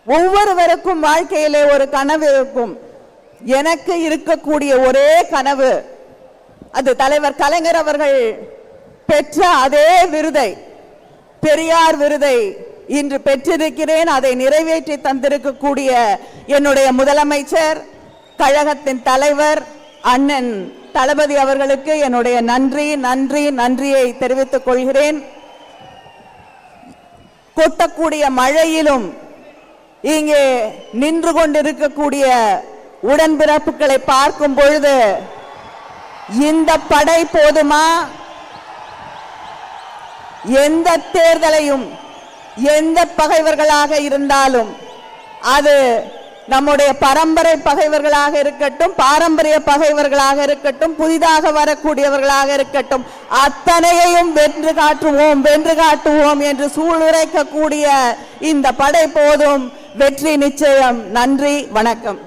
ஒவ்வொருவருக்கும் வாழ்க்கையிலே ஒரு கனவு இருக்கும். எனக்கு இருக்கக்கூடிய ஒரே கனவு, அது தலைவர் கலைஞர் அவர்கள் பெற்ற அதே விருதை, பெரியார் விருதை இன்று பெற்றிருக்கிறேன். அதை நிறைவேற்றி தந்திருக்கக்கூடிய என்னுடைய முதலமைச்சர், கழகத்தின் தலைவர் அண்ணன் தளபதி அவர்களுக்கு என்னுடைய நன்றியை தெரிவித்துக் கொள்கிறேன். கொட்டக்கூடிய மழையிலும் இங்கே நின்று கொண்டிருக்கக்கூடிய உடன்பிறப்புகளை பார்க்கும் பொழுது இந்த படை போதுமா? எந்த தேர்தலையும் எந்த பகைவர்களாக இருந்தாலும், அது நம்முடைய பரம்பரை பகைவர்களாக இருக்கட்டும், பாரம்பரிய பகைவர்களாக இருக்கட்டும், புதிதாக வரக்கூடியவர்களாக இருக்கட்டும், அத்தனையையும் வென்று காட்டுவோம் என்று சூளுரைக்கக்கூடிய இந்த படை போதும், வெற்றி நிச்சயம். நன்றி, வணக்கம்.